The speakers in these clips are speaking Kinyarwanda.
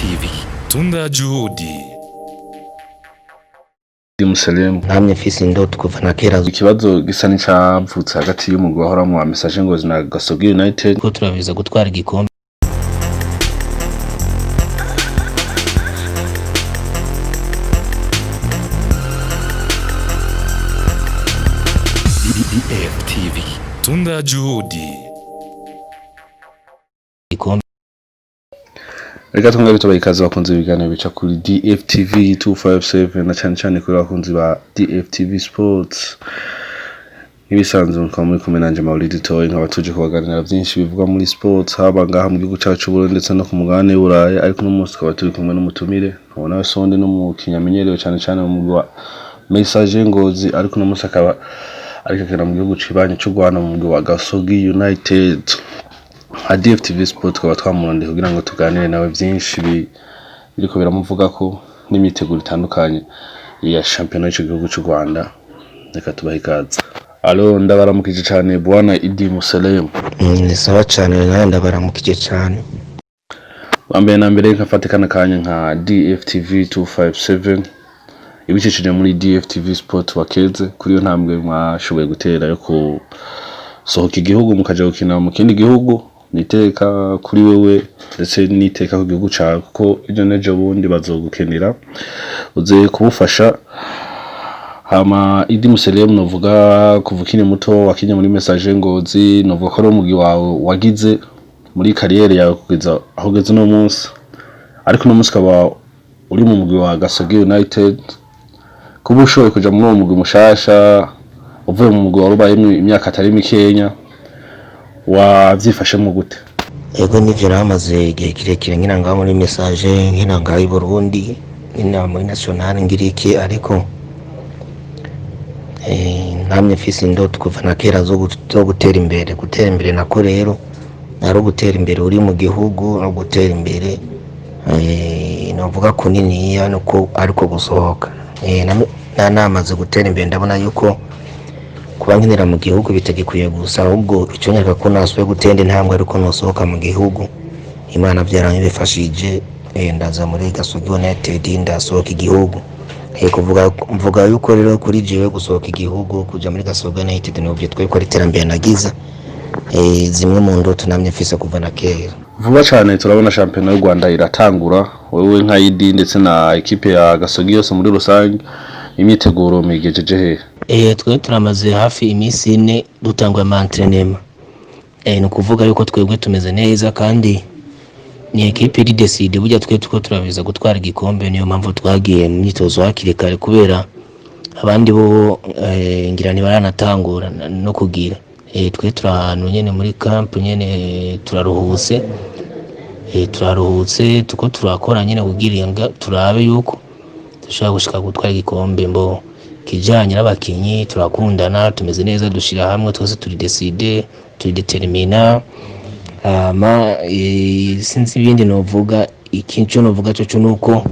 DFTV tunda juhudi. Iddy Muselemu namwe mfise ndoto kuva na kera. Ikibazo gisa n'icavutse hagati y'umugwi wahoramwo wa Messager Ngozi na Gasogi United ko turabiza gutwara igikombe. DFTV tunda juhudi. Reka tumwe bito bayikaza bakunze ibiganiro bica kuri DFTV 257 na cyane kuri bakunzi ba DFTV Sports. Ibisanzwe mukaba muri kumwe nanje Maulidi Toy nk'abatuje kubaganira byinshi bivuga muri sports haba ngaha mu gihugu cyacu Burundi ndetse no ku mugabane w'Uburayi, ariko no munsi twaba turi kumwe n'umutumire ubona sonde no mu kinyamenyerero cyane mu mugwi wa Messager Ngozi, ariko no munsi akaba ariko kera mu gihugu cibanye cyo Rwanda mu mugwi wa Gasogi United. DFTV Sport twaba twamuronde kugira ngo tuganire nawe byinshi biriko biramuvuga ko n'imiteguro itandukanye ya championnat y'icyo gihugu cy'u Rwanda. Reka tubahe ikaze. Alo, ndabaramukije cyane bwana Iddy Muselemu. Ni sawa cyane, nawe ndabaramukije cyane. Bambaye na mbere nkafatikana kanya nka DFTV 257 ibicishije muri DFTV Sport wakeze kuri yo ntambwe mwashoboye gutera yo ku sohoka igihugu mukaja gukina mu kindi gihugu. Niteka kuri wewe ndetse niteka ku gihugu cyawe kuko ibyo nejo bundi bazogukenera uze kubufasha. Hama Iddy Muselemu novuga kuva ukiri muto wakinye muri Messager Ngozi, novuga ko ari umugwi wawe wagize muri kariyere yawe kugeza aho ugeze no munsi, ariko no munsi kaba uri mu mugwi wa Gasogi United. Kuba ushoboye kuja muri uwo mugwi mushasha uvuye mu mugwi warubayemo imyaka atari mikenya, wavyifashemo gute? Ego nivyo namaze igihe kirekire nkina ngaho muri Messager, nkina ngaho i Burundi, nkina muri national ngiriki, ariko namwe mfise ndoto kuva na kera zo gutera imbere nako rero nari gutera imbere uri mu gihugu no gutera imbere navuga ko niniya nuko ariko gusohoka. Namaze gutera imbere ndabona yuko kuba nkinira mu gihugu bitagikwiye gusa, ahubwo icyo nyaka ko nasubiye gutenda intambwe ariko nosohoka mu gihugu. Imana byaranye bifashije, ndaza muri Gasogi United ndasohoka igihugu. Mvuga yuko rero kuri jewe gusohoka igihugu kuja muri Gasogi United n'ubyo tweko ari terambere nagiza. Zimwe mu ndoto namye mfise kuva na kera. Vuba cyane turabona championnat y'u Rwanda iratangura, wewe nka Iddy ndetse na equipe ya Gasogi yose muri rusange imyiteguro migejeje he? Twe turamaze hafi iminsi 4 dutangwa entraînement. No kuvuga yuko twebwe tumeze neza kandi ni equipe iri decide burya twe tuko turabiza gutwara igikombe. Niyo mpamvu twagiye mu myitozo hakiri kare kubera abandi bo ngira ni baranatangura no kugira. Twe turahantu nyene muri camp nyene turaruhutse. Turaruhutse tuko turakora nyene kugiringa turabe yuko dushaka gushika gutwara igikombe. Mbo kijanye n'abakinyi turakundana, tumeze neza, dushira hamwe twese turi decide, turi determina. Sinzi ibindi novuga, ikintu novuga cyo nuko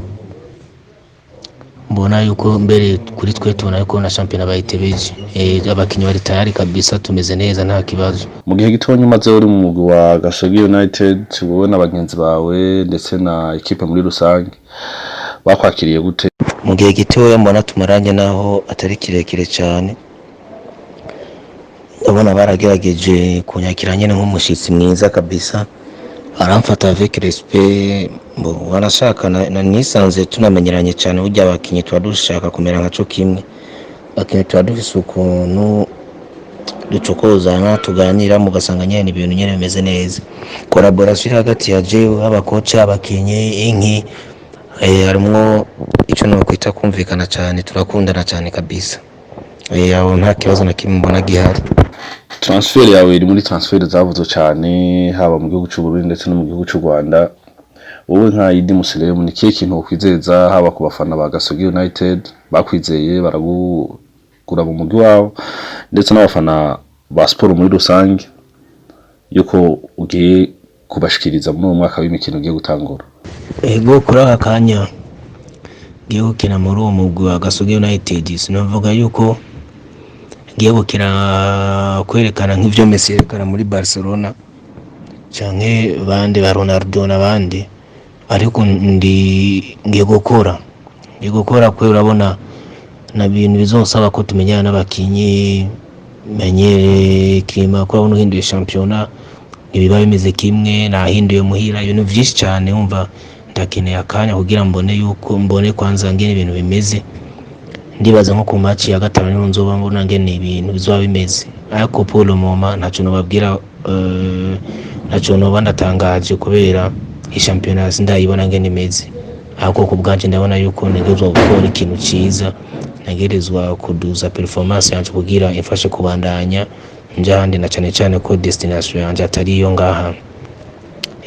mbona yuko mbere kuri twe tubona yuko na championnat bayitebeje. Abakinyi bari tayari kabisa, tumeze neza nta kibazo. Mu gihe gitonye umaze uri mu mugwi wa Gasogi United, wowe n'abagenzi bawe ndetse na equipe muri rusange bakwakiriye gute? Mu gihe gitoya mbona tumaranye naho atari kirekire cyane, ndabona baragerageje kunyakira nyene nk'umushitsi mwiza kabisa, aramfata avec respect. Wanashaka na nisanze tunamenyeranye cyane, burya abakinyi twadushaka kumera nka cyo kimwe. Abakinyi twadufise ukuntu ducokozana tuganira mugasanga nyene ibintu nyene bimeze neza. Collaboration hagati ya jewe abakocha abakinyi inki harimwo icyo nakwita kumvikana cyane, turakundana cyane kabisa. Aho nta kibazo na kimwe mbona gihari. Transfer yawe iri muri transfer zavuze cyane haba mu gihugu cy'u Burundi ndetse no mu gihugu cy'u Rwanda. Wowe nka Iddy Muselemu ni kihe kintu ukwizeza haba ku bafana ba Gasogi United bakwizeye baragura mu mugwi wawe ndetse n'abafana ba sport muri rusange yuko ugiye kubashikiriza muri uwo mwaka w'imikino ugiye gutangura? Ego kuri aka kanya ngiye gukina muri uwo mugwi wa Gasogi United, sinavuga yuko ngiye gukina kwerekana nk'ivyo Messi yerekana muri Barcelona canke bande ba Ronaldo n'abandi. ariko ngiye gukora kwe, urabona na bintu bizosaba ko tumenyana n'abakinyi, menyere klima, ko urabona uhinduye championnat ibiba bimeze kimwe, nahinduye muhira, ibintu vyinshi cyane. Umva ndakeneye akanya kugira mbone kwanza ngene ibintu bimeze. Ndibaza nko ku match ya gatanu niho nzoba mbona ngene ibintu bizoba bimeze, ariko Paul Moma ntaco nobabwira, ntaco noba ndatangaje kubera championnat sindayibona ngene imeze. Ariko ku bwanje ndabona yuko ntegerezwa gukora ikintu ciza, ntegerezwa kuduza performance yanje kugira ifashe kubandanya njahandi, na cyane ko destination yanje atari yo ngaha.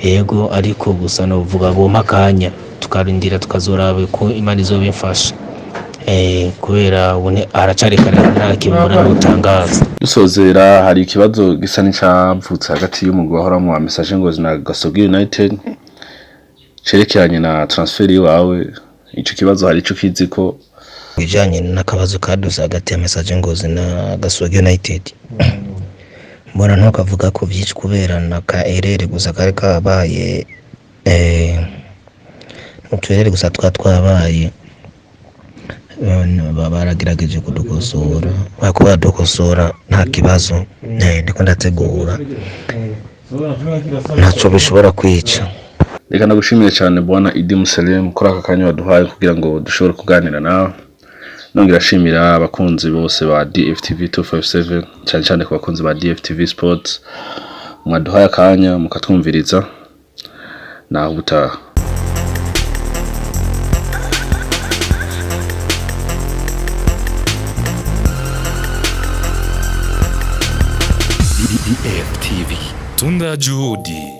Yego, ariko gusa novuga ngo mpakanya tukarindira tukazoraba ko Imana izobimfasha, kubera ubone aracarekana nta kibura n'utangaza. Dusozera, hari ikibazo gisa n'icyavutse hagati y'umugwi wahoramwo wa Messager Ngozi na Gasogi United cerekeranye na transfer yawe. Ico kibazo hari ico kizi ko bijanye n'akabazo kaduze hagati ya Messager Ngozi na Gasogi United? Mbona ntukavuga ko byinshi kubera naka erere gusa kari kabaye, uturere gusa twabaye, baragerageje kudukosora, bakuba dukosora nta kibazo. Ndiko ndategura ntaco bishobora kwica. Reka nagushimiye cyane bwana Iddy Muselemu kuri aka kanya waduhaye kugira ngo dushobore kuganira nawe. Nongera ashimira abakunzi bose ba DFTV 257, cyane ku bakunzi ba DFTV Sports mwaduhaye akanya mukatwumviriza. Naho ubutaha. DFTV, tunda juhudi.